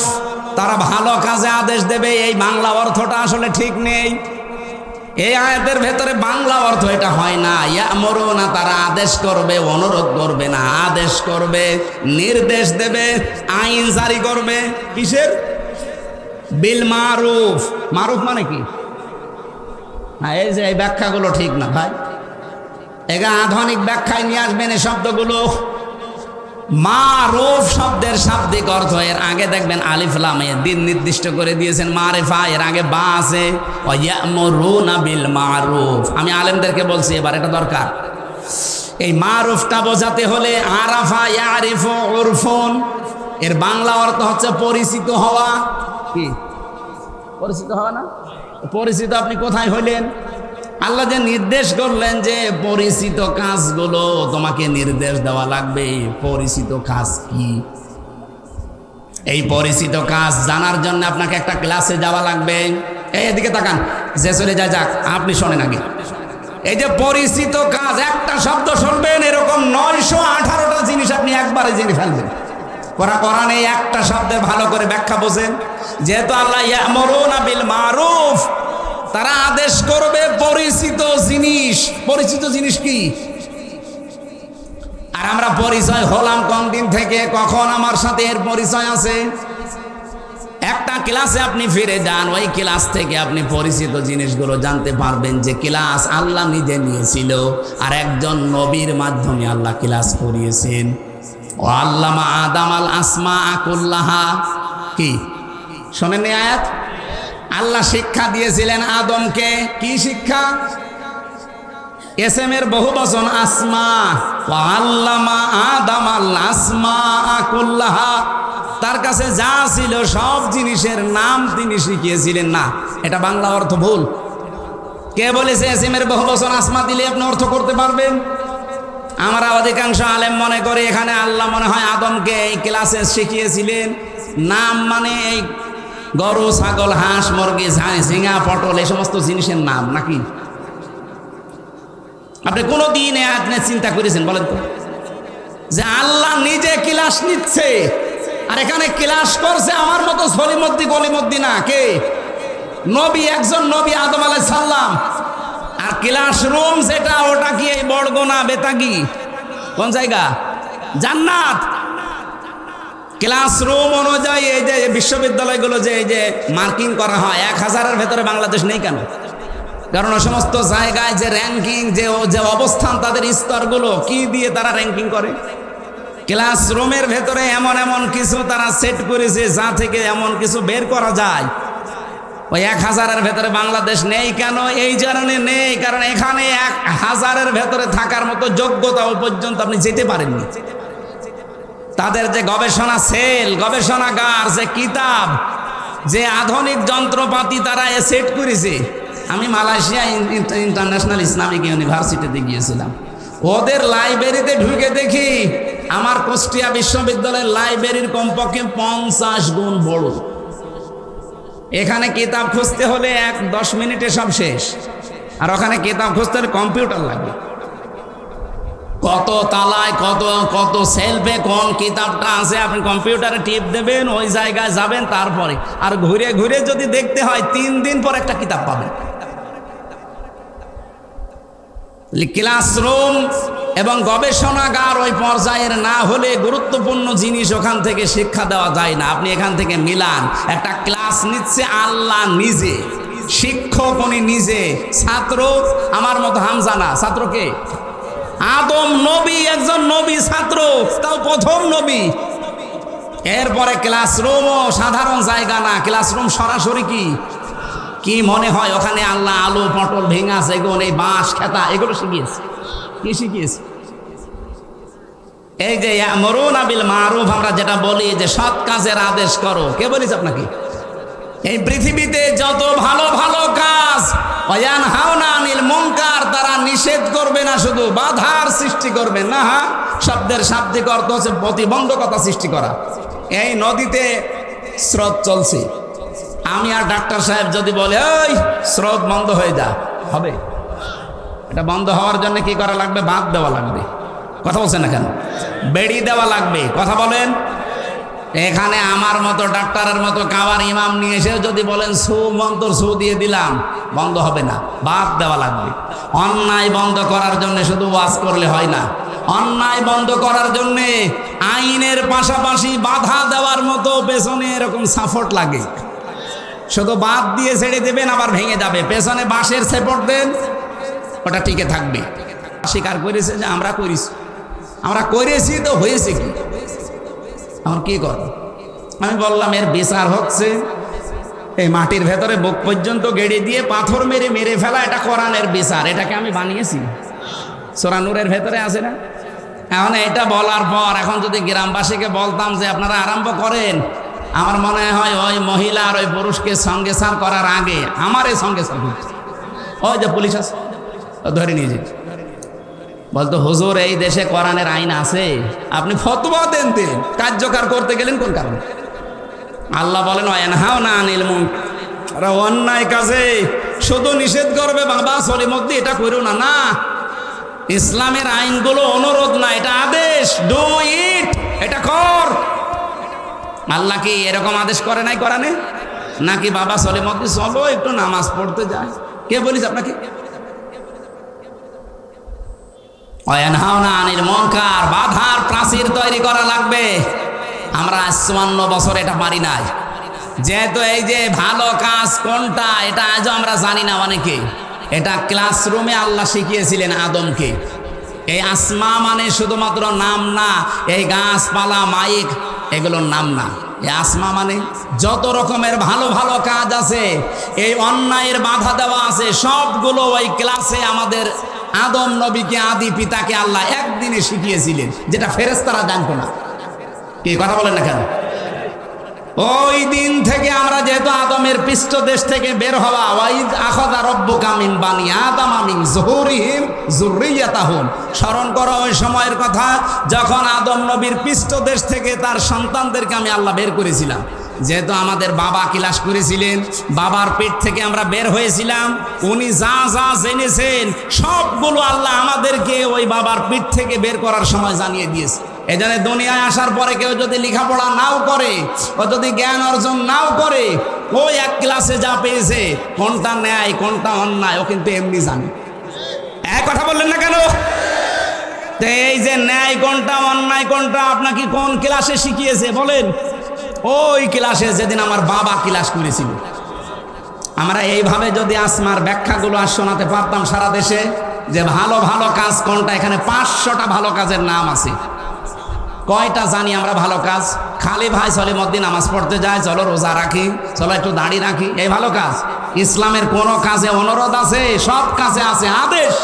তারা ভালো কাজে আদেশ দেবে। এই বাংলা অর্থটা আসলে ঠিক নেই। এই আয়াতের ভেতরে বাংলা অর্থ এটা হয় না। ইয়ামুরুনা, তারা আদেশ করবে, অনুরোধ করবে না, আদেশ করবে, নির্দেশ দেবে, আইন জারি করবে। কিসের? বিল মারুফ। মারুফ মানে কি? হ্যাঁ, এই যে এই ব্যাখ্যাগুলো ঠিক না ভাই, এগা আধুনিক ব্যাখ্যায় নিয়ে আসবেন এই শব্দগুলো। মারুফ শব্দের শাব্দিক অর্থ, এর আগে দেখবেন আলিফ লাম দিন নির্দিষ্ট করে দিয়েছেন মারিফা, এর আগে বা আছে। ওয়া ইয়ামুরুনা বিল মারুফ। আমি আলেমদেরকে বলছি এবার এটা দরকার। এই মারুফটা বোঝাতে হলে আরাফা ইয়ারিফু উরফুন, এর বাংলা অর্থ হচ্ছে পরিচিত হওয়া। কি পরিচিত হওয়া? না পরিচিত আপনি কোথায় হইলেন? আল্লাহ যে নির্দেশ করলেন যে পরিচিত কাজগুলো তোমাকে নির্দেশ দেওয়া লাগবে। পরিচিত কাজ কি? এই পরিচিত কাজ জানার জন্য আপনাকে একটা ক্লাসে যাওয়া লাগবে। এদিকে তাকান, যে চলে যায় যাক, আপনি শোনেন আগে। এই যে পরিচিত কাজ, একটা শব্দ শুনবেন, এরকম 918টা জিনিস আপনি একবারে জেনে ফেলবেন। কোরআনে একটা শব্দের ভালো করে ব্যাখ্যা বোঝেন। যেহেতু আল্লাহ ইয়ামুরুনা বিল মারুফ, তারা আদেশ করবে পরিচিত জিনিস। পরিচিত জিনিস কি? আর আমরা পরিচয় হলাম কোন দিন থেকে? কখন আমার সাথে এর পরিচয় আছে? একটা ক্লাসে আপনি ফিরে যান, ওই ক্লাস থেকে আপনি পরিচিত জিনিসগুলো জানতে পারবেন। যে ক্লাস আল্লাহ নিজে নিয়েছিল, আর একজন নবীর মাধ্যমে আল্লাহ ক্লাস করিয়েছেন। ও আল্লামা আদম আল আসমা কুল্লাহা। কি শোনেন আয়াত? আল্লাহ শিক্ষা দিয়েছিলেন আদমকে। কি শিক্ষা? এসএমের বহু বচন আসমা। ওয়া আল্লামা আদম আল আসমা কুল্লাহা, তার কাছে যা ছিল সব জিনিসের নাম তিনি শিখিয়েছিলেন। না, এটা বাংলা অর্থ ভুল। কে বলেছে এসএমের বহু বচন আসমা দিলে আপনি অর্থ করতে পারবেন? আমরা অধিকাংশ আলেম মনে করি এখানে আল্লাহ মনে হয় আদমকে এই ক্লাসে শিখিয়েছিলেন নাম মানে এই গরু, ছাগল, হাঁস, মুরগি, ঝিঙা, পটল, এই সমস্ত জিনিসের নাম। নাকি আপনি কোনোদিন আপনি চিন্তা করেছেন বলেন তো যে আল্লাহ নিজে ক্লাস নিচ্ছে, আর এখানে ক্লাস করছে আমার মতো সলিমদ্দি গলিমদ্দি না, কে? নবী, একজন নবী আদম আলাইহিস সালাম। আর ক্লাসরুম যেটা, ওটা কি এই বড়গোনা বেতাগি? কোন জায়গা? জান্নাত। ক্লাসরুম অনুযায়ী এই যে বিশ্ববিদ্যালয়গুলো যে এই যে মার্কিং করা হয়, 1000-এর ভেতরে বাংলাদেশ নেই কেন? কারণ ওই সমস্ত জায়গায় যে র্যাঙ্কিং, যে অবস্থান, তাদের স্তরগুলো কি দিয়ে তারা র্যাঙ্কিং করে? ক্লাসরুমের ভেতরে এমন এমন কিছু তারা সেট করেছে যা থেকে এমন কিছু বের করা যায়। ওই 1000-এর ভেতরে বাংলাদেশ নেই কেন? এই কারণে নেই, কারণ এখানে 1000-এর ভেতরে থাকার মতো যোগ্যতা পর্যন্ত আপনি যেতে পারেননি। তাদের যে গবেষণা সেল, গবেষণাগার, যে কিতাব, যে আধুনিক যন্ত্রপাতি তারা সেট করেছে, আমি মালয়েশিয়া ইন্টারন্যাশনাল ইসলামিক ইউনিভার্সিটিতে গিয়েছিলাম। ওদের লাইব্রেরিতে ঢুকে দেখি আমার কুষ্টিয়া বিশ্ববিদ্যালয়ের লাইব্রেরির কমপক্ষে 50 গুণ বড়। এখানে কিতাব খুঁজতে হলে 10 মিনিটে সব শেষ, আর ওখানে কিতাব খুঁজতে হলে কম্পিউটার লাগবে। কত তালায় কত কত সেলফে কোন কিতাবটা আছে আপনি কম্পিউটারে টিপ দেবেন, ওই জায়গায় যাবেন, তারপরে আর ঘুরে ঘুরে যদি দেখতে হয় 3 দিন পর একটা কিতাব পাবেন। ক্লাসরুম এবং গবেষণাগার ওই পর্যায়ের না হলে গুরুত্বপূর্ণ জিনিস ওখান থেকে শিক্ষা দেওয়া যায় না। আপনি এখান থেকে মিলান, একটা ক্লাস নিচ্ছে আল্লাহ নিজে, শিক্ষক উনি নিজে, ছাত্র আমার মতো হামজা না। ছাত্রকে আদম নবী, একজন নবী ছাত্র, তাও প্রথম নবী। এরপরে ক্লাসরুমও সাধারণ জায়গা না, ক্লাসরুম সরাসরি কি মনে হয় ওখানে আল্লাহ আলু পটল ভেঙা সেগুন এই বাঁশ খেতা এগুলো শিখিয়েছে। কি শিখিয়েছে? এই যে ইয়ামুরুনা বিল মারুফ, আমরা যেটা বলি যে সৎ কাজের আদেশ করো, কে বলিস আপনাকে? এই পৃথিবীতে যত ভালো ভালো কাজ, ওয়ায়ানহাউনা আনিল মুনকার, তারা নিষেধ করবে না, শুধু বাধার সৃষ্টি করবে না। শব্দের শাব্দিক অর্থ হচ্ছে প্রতিবন্ধকতা সৃষ্টি করা। এই নদীতে স্রোত চলছে, আমি আর ডাক্তার সাহেব যদি বলে ওই স্রোত বন্ধ হয়ে যা, হবে? এটা বন্ধ হওয়ার জন্য কি করা লাগবে? বাঁধ দেওয়া লাগবে। কথা বলছেন না কেন? বেড়ি দেওয়া লাগবে। কথা বলেন। এখানে আমার মতো ডাক্তারের মতো কাবার ইমাম নিয়ে এসে যদি বলেন সু মন্তর সু দিয়ে দিলাম, বন্ধ হবে না, বাদ দেওয়া লাগবে। অন্যায় বন্ধ করার জন্য শুধু ওয়াজ করলে হয় না, অন্যায় বন্ধ করার জন্য আইনের পাশাপাশি বাধা দেওয়ার মতো পেছনে এরকম সাপোর্ট লাগে। শুধু বাদ দিয়ে ছেড়ে দেবেন আবার ভেঙে যাবে, পেছনে বাঁশের সাপোর্ট দেন, ওটা টিকে থাকবে। স্বীকার করেছে যে আমরা করেছি তো হয়েছে কি, আমার কি কর? আমি বললাম এর বিচার হচ্ছে এই মাটির ভেতরে বুক পর্যন্ত গেড়ে দিয়ে পাথর মেরে মেরে ফেলা, এটা কোরআনের বিচার। এটাকে আমি বানিয়েছি, সূরা নূরের ভেতরে আছে না? এখন এটা বলার পর এখন যদি গ্রামবাসীকে বলতাম যে আপনারা আরম্ভ করেন, আমার মনে হয় ওই মহিলা আর ওই পুরুষকে সঙ্গে সার করার আগে আমার এই সঙ্গে সার করছে। ওই যে পুলিশ আছে ধরে নিয়ে যেত, বলতো হুজুর এই দেশে কোরআনের আইন আছে, আপনি ফতোয়া দেন, কার্যকর করতে গেলেন কোন কারণে? আল্লাহ বলেন ওয়ায়ানহাউনা আনিল মুনকার, অন্যায় কাজে শুধু নিষেধ করবে বাবা সলিমদ্দি এটা করো না। না, ইসলামের আইনগুলো অনুরোধ না, এটা আদেশ। ডু ইট, এটা কর। আল্লাহ কি এরকম আদেশ করে নাই কোরআনে? নাকি বাবা সলিমদ্দি চলো একটু নামাজ পড়তে যায়? কে বলিস আপনাকে? ওয়ায়ানহাউনা আনিল মুনকার, বাধার প্রাচীর তৈরি করা লাগবে। আমরা 54 বছর এটা পারি নাই, যেহেতু এই যে ভালো কাজ কোনটা এটা আজও আমরা জানি না অনেকে। এটা ক্লাসরুমে আল্লাহ শিখিয়েছিলেন আদমকে। এই আসমা মানে শুধুমাত্র নাম না, এই গাছপালা মাইক এগুলোর নাম না। এই আসমা মানে যত রকমের ভালো ভালো কাজ আছে, এই অন্যায়ের বাধা দেওয়া আছে, সবগুলো ওই ক্লাসে আমাদের আদম নবীকে, আদি পিতাকে আল্লাহ একদিনে শিখিয়েছিলেন, যেটা ফেরেশতারা জানতো না। কি কথা বলেন না কেন? ওই দিন থেকে আমরা যেহেতু আদমের পৃষ্ঠদেশ থেকে বের হওয়া, ওয়াইদ আখাযা রাব্বুকা মিন বানি আদামা মিন যুহুরিহিম যুররিয়াতাহুম, স্মরণ করো ওই সময়ের কথা যখন আদম নবীর পৃষ্ঠদেশ থেকে তার সন্তানদেরকে আমি আল্লাহ বের করেছিলাম। যেহেতু আমাদের বাবা ক্লাস করেছিলেন, বাবার পেট থেকে আমরা বের হয়েছিলাম, উনি যা যা জেনেছেন সবগুলো আল্লাহ আমাদেরকে ওই বাবার পেট থেকে বের করার সময় জানিয়ে দিয়েছে। এজন্য দুনিয়ায় আসার পরে কেউ যদি লেখাপড়া নাও করে, ও যদি জ্ঞান অর্জন নাও করে, ওই এক ক্লাসে যা পেয়েছে কোনটা ন্যায় কোনটা অন্যায় ও কিন্তু এমনি জানে। এক কথা বললেন না কেন? তো এই যে ন্যায় কোনটা অন্যায় কোনটা আপনাকে কোন ক্লাসে শিখিয়েছে বলেন? ওই ক্লাসে যেদিন আমার বাবা ক্লাস করেছিল। আমরা এইভাবে যদি আসমার ব্যাখ্যাগুলো আর শোনাতে পারতাম সারা দেশে, যে ভালো ভালো কাজ কোনটা, এখানে 500টা ভালো কাজের নাম আছে। কয়টা জানি আমরা ভালো কাজ? খালি ভাই সলিমদ্দি নামাজ পড়তে যায়, চলো রোজা রাখি, চলো একটু দাড়ি রাখি, এই ভালো কাজ? ইসলামের কোন কাজে অনুরোধ আছে? সব কাজে আছে আদেশ।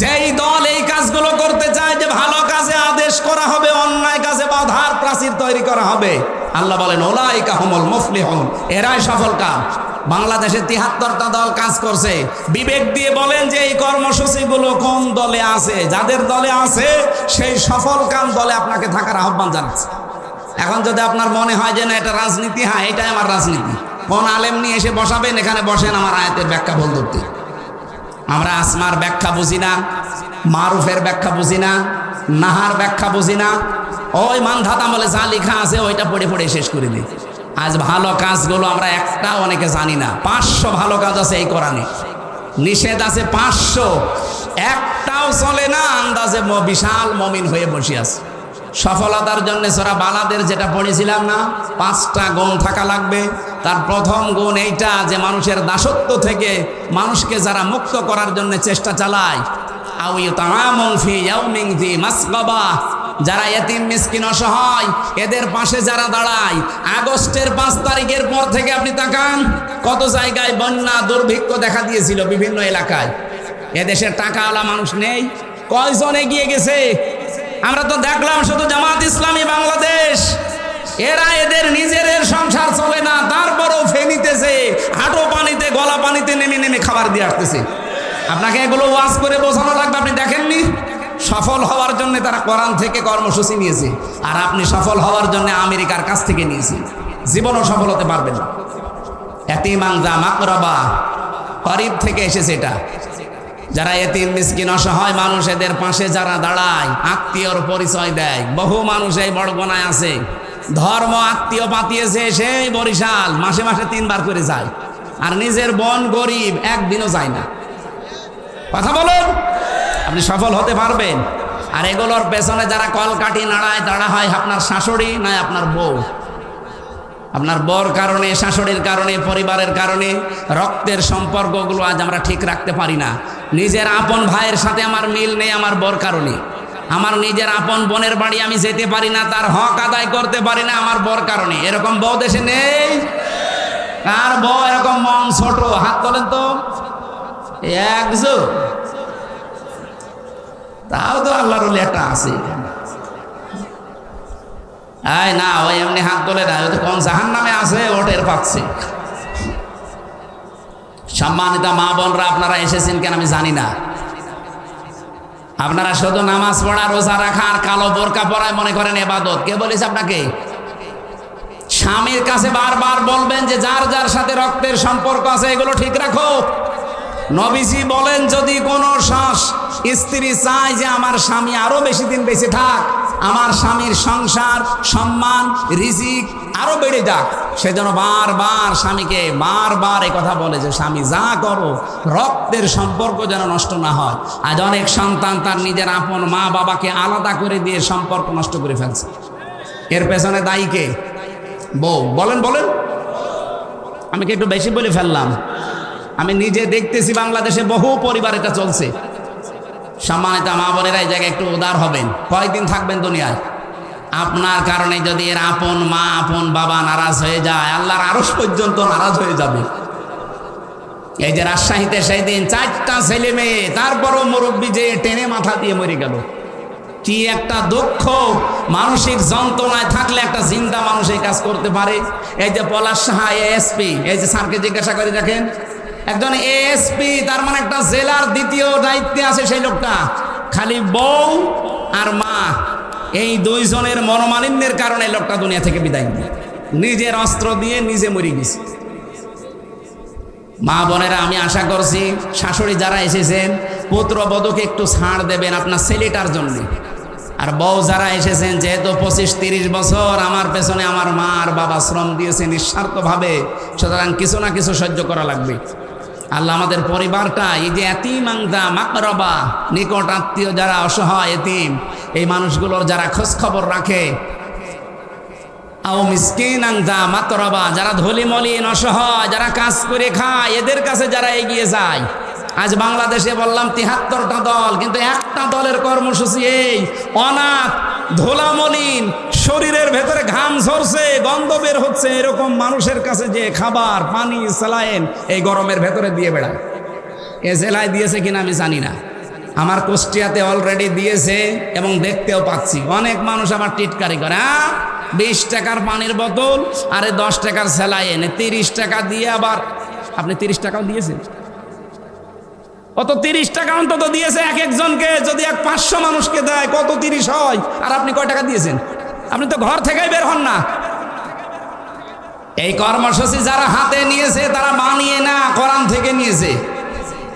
যেই দল এই কাজগুলো করতে চায় যে ভালো কাজে আদেশ করা হবে, অন্যায় কাজে বাধার প্রাচীর তৈরি করা হবে, আল্লাহ বলেন উলাইকা হুমুল মুফলিহুন, এরাই সফল কাজ। বাংলাদেশে 73টা দল কাজ করছে। বিবেক দিয়ে বলেন যে এই কর্মসূচিগুলো কোন দলে আছে। যাদের দলে আছে সেই সফল কাম দলে আপনাকে থাকার আহ্বান জানাচ্ছে। এখন যদি আপনার মনে হয় যে না এটা রাজনীতি, হ্যাঁ এটাই আমার রাজনীতি, কোন আলেম নিয়ে এসে বসাবেন, এখানে বসেন আমার আয়াতের ব্যাখ্যা বল ধরতে। আমরা আসমার ব্যাখ্যা বুঝি না, মারুফের ব্যাখ্যা বুঝি না, নাহার ব্যাখ্যা বুঝি না, ওই মানধাত আমলে যা লেখা আছে ওইটা পড়ে পড়ে শেষ করে দিই। আজ ভালো কাজগুলো আমরা একটা অনেকে জানি না। 500 ভালো কাজ আছে এই কোরআনে, নিষেধ আছে 500, একটাও চলে না। আন্দাজে বিশাল মমিন হয়ে বসে আছে। সফলতার জন্য সূরা বালাদের যেটা পড়েছিলাম না, 5টা গুণ থাকা লাগবে। তার প্রথম গুণ এইটা যে মানুষের দাসত্ব থেকে মানুষকে যারা মুক্ত করার জন্য চেষ্টা চালায়, আও ইউতাআমুন ফি ইয়াউমিন ফি মাসগাবা, যারা এতিম মিসকিন অসহায় এদের পাশে যারা দাঁড়ায়। আগস্টের 5 তারিখের পর থেকে আপনি তাকান, কত জায়গায় বন্যা দুর্ভিক্ষ দেখা দিয়েছিল বিভিন্ন এলাকায়। এদেশের টাকাওয়ালা মানুষ নেই, কয়জন এগিয়ে গেছে? আমরা তো দেখলাম শুধু জামাত ইসলামী বাংলাদেশ, এরা এদের নিজেদের সংসার চলে না, তারপরও ফেনিতেছে, হাঁটু পানিতে গলা পানিতে নেমে নেমে খাবার দিয়ে আসতেছে। আপনাকে এগুলো ওয়াজ করে বোঝানো লাগবে, আপনি দেখেননি? সফল হওয়ার জন্য তারা কোরআন থেকে কর্মসূচি নিয়েছে, আর আপনি সফল হওয়ার জন্য আমেরিকার কাছ থেকে নিয়েছেন। জীবনও সফল হতে পারবেন না। এতিমান যা মাকরাবা, করিব থেকে এসেছে এটা। যারা এতিম মিসকিন অসহায় মানুষ এদের পাশে যারা দাঁড়ায়, আত্মীয়র পরিচয় দেয়। বহু মানুষ এই বড়গোনায় আছে, ধর্ম আত্মীয় পাতিয়েছে সেই বরিশাল, মাসে মাসে 3 বার করে যায়, আর নিজের বোন গরিব, একদিনও যায় না। কথা বলুন, আপনি সফল হতে পারবেন? আর এগুলোর পেছনে যারা কলকাঠি নাড়ায়, তারা হয় আপনার শাশুড়ি নয় আপনার বউ। আপনার বউর কারণে, শাশুড়ির কারণে, পরিবারের কারণে রক্তের সম্পর্কগুলো আজ আমরা ঠিক রাখতে পারি না। নিজের আপন ভাইয়ের সাথে আমার মিল নেই আমার বউর কারণে। আমার নিজের আপন বোনের বাড়ি আমি যেতে পারি না, তার হক আদায় করতে পারি না আমার বউর কারণে। এরকম বউ দেশে নেই? কার বউ এরকম মন ছোট? হাত তোলেন তো। একজন, তাও তো আল্লাহর ওলি একটা আছে। আয় না, ওই এমনি হাত তোলে না, ওই তো কোন জাহান্নামে আছে ওটের পাচ্ছে। সম্মানিত মা বোনরা, আপনারা এসেছেন কেন আমি জানি না। আপনারা শুধু নামাজ পড়া, রোজা রাখা আর কালো বোরকা পরায় মনে করেন ইবাদত। কে বলেছে আপনাকে? স্বামীর কাছে বারবার বলবেন যে যার যার সাথে রক্তের সম্পর্ক আছে এগুলো ঠিক রাখো। নবীজি বলেন যদি কোনো স্ত্রী চায় যে আমার স্বামী আরো বেশি দিন বেঁচে থাক, আমার স্বামীর সংসার, সম্মান, রিজিক আরো বেড়ে যাক, সেজন্য বারবার স্বামীকে বারবার এই কথা বলে যে স্বামী যা করো রক্তের সম্পর্ক যেন নষ্ট না হয়। আজ অনেক সন্তান তার নিজের আপন মা বাবাকে আলাদা করে দিয়ে সম্পর্ক নষ্ট করে ফেলছে। এর পেছনে দায়ী কে? বউ। বলেন বলেন, আমি কি একটু বেশি বলে ফেললাম? আমি নিজে দেখতেছি বাংলাদেশে বহু পরিবার এটা চলছে। সম্মানিত মা বোনেরা, এই জায়গায় একটু উদার হবেন। কয়দিন থাকবেন দুনিয়ায়? আপনার কারণে যদি এর আপন মা, আপন বাবা নারাজ হয়ে যায়, আল্লাহর আরশ পর্যন্ত নারাজ হয়ে যাবে। এই যে রাজশাহীতে সেই দিন 4টা ছেলে মেয়ে, তারপরও মুরব্বী যে টেনে মাথা দিয়ে মরে গেল। কি একটা দুঃখ! মানসিক যন্ত্রণায় থাকলে একটা জিন্দা মানুষ এই কাজ করতে পারে? এই যে পলাশ সাহা এএসপি, এই যে স্যারকে জিজ্ঞাসা করে দেখেন, একজন এএসপি, তার মানে একটা জেলার দ্বিতীয় দায়িত্বে আছে সেই লোকটা। খালি বউ আর মা, এই 2 জনের মনোমালিন্যের কারণে লোকটা দুনিয়া থেকে বিদায় নিয়ে নিজের অস্ত্র দিয়ে নিজে মরে গেছে। মা বোনেরা, আমি আশা করছি শাশুড়ি যারা এসেছেন পুত্রবধূকে একটু ছাড় দেবেন আপনার ছেলেটার জন্য। আর বউ যারা এসেছেন, যেহেতু 25-30 বছর আমার পেছনে আমার মা আর বাবা শ্রম দিয়েছে নিঃস্বার্থভাবে, সুতরাং কিছু না কিছু সহ্য করা লাগবে। আল্লাহ আমাদের পরিবারটা, এই যে এতিমাংদা মাকরাবা, নিকট আত্মীয় যারা অসহায় এতিম, এই মানুষগুলোর যারা খোঁজ খবর রাখে, আও মিসকিনাংদা মাতরাবা, যারা ধলি মলিন অসহায়, যারা কাজ করে খায়, এদের কাছে যারা এগিয়ে যায়। আজ বাংলাদেশে বললাম 73টা দল, কিন্তু একটা দলের কর্মসূচি এই অনাথ, ধোলামলিন, শরীরের ভেতরে ঘাম ঝরছে, গন্ধ বের হচ্ছে, এরকম মানুষের কাছে যে খাবার, পানি, স্যালাইন এই গরমের ভেতরে দিয়ে বেড়ায়। এ জেলায় দিয়েছে কিনা আমি জানি না, আমার কুষ্টিয়াতে অলরেডি দিয়েছে এবং দেখতেও পাচ্ছি। অনেক মানুষ আবার টিটকারি করে, 20 টাকার পানির বোতল, আরে 10 টাকার স্যালাইন, 30 টাকা দিয়ে আবার আপনি 30 টাকাও দিয়েছেন? কত 30 টাকা অন্তত দিয়েছে এক একজনকে। যদি 500 মানুষকে দেয় কত 30 হয়? আর আপনি কয় টাকা দিয়েছেন? আপনি তো ঘর থেকেই বের হন না। এই কর্মসূচি যারা হাতে নিয়েছে তারা মানিয়ে না, কোরআন থেকে নিয়েছে।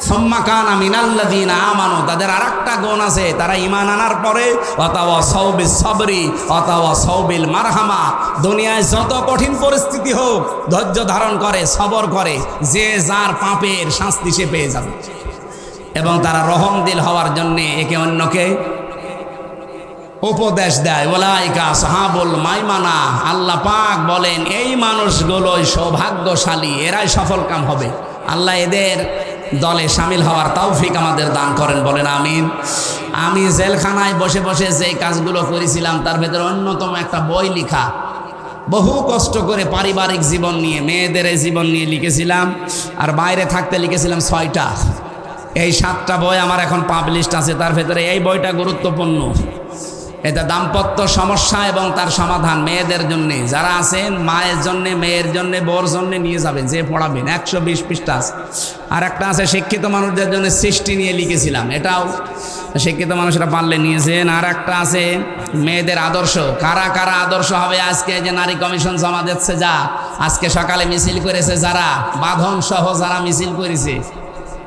সুম্মা কানা মিনাল্লাযীনা আমানু, তাদের আরেকটা গুণ আছে, তারা ঈমান আনার পরে ওয়াতাওয়াসাউ বিস সাবরি ওয়াতাওয়াসাউ বিল মারহামা, দুনিয়ায় যত কঠিন পরিস্থিতি হোক ধৈর্য ধারণ করে, সবর করে, যে যার পাপের শাস্তি সে পেয়ে যাবে। এবং তারা রহমদিল হওয়ার জন্য একে অন্যকে উপদেশ দেয়। ওলাইকা সাহাবুল মাইমানা, আল্লাহ পাক বলেন এই মানুষগুলোই সৌভাগ্যশালী, এরাই সফল কাম হবে। আল্লাহ এদের দলে শামিল হওয়ার তৌফিক আমাদের দান করেন, বলেন আমিন। আমি জেলখানায় বসে বসে যে কাজগুলো করেছিলাম তার ভেতরে অন্যতম একটা বই লিখা, বহু কষ্ট করে পারিবারিক জীবন নিয়ে, মেয়েদের এই জীবন নিয়ে লিখেছিলাম। আর বাইরে থাকতে লিখেছিলাম 6টা। এই 7টা বই আমার এখন পাবলিশড আছে। তার ভেতরে এই বইটা গুরুত্বপূর্ণ। এটা দাম্পত্য সমস্যা এবং তার সমাধান মেয়েদের জন্য। যারা আছেন মায়ের জন্য, মেয়ের জন্য, বোর জন্য নিয়ে যাবেন, যে পড়াবেন। 120 পৃষ্ঠা আছে। আর একটা আছে শিক্ষিত মানুষদের জন্য, সৃষ্টি নিয়ে লিখেছিলাম, এটাও শিক্ষিত মানুষরা পারলে নিয়েছেন। আর একটা আছে মেয়েদের আদর্শ, কারা কারা আদর্শ হবে। আজকে যে নারী কমিশন জমা দিচ্ছে, যা আজকে সকালে মিছিল করেছে, যারা বাঁধন সহ যারা মিছিল করেছে,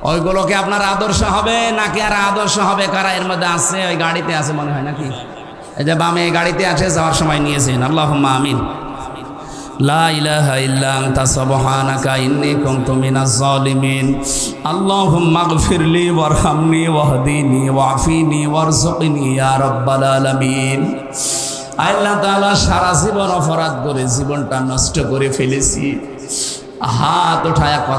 ওইগুলোকে আপনার আদর্শ হবে নাকি আর আদর্শ হবে কারা? এর মধ্যে আছে, ওই গাড়িতে আছে মনে হয় নাকি, এই যে বামে গাড়িতে আছে, যাওয়ার সময় নিয়েছেন। আল্লাহুম্মা আমিন। লা ইলাহা ইল্লা আনতা সুবহানাকা ইন্নী কুনতু মিনাজ জালিমিন। আল্লাহুম্মা গফিরলি ওয়ারহামনি ওয়াহদিনি ওয়াফিনি ওয়ারযুকনি ইয়া রাব্বাল আলামিন। আল্লাহ তাআলা সারা জীবন অপরাধ করে জীবনটা নষ্ট করে ফেলেছি। হাত উঠায়া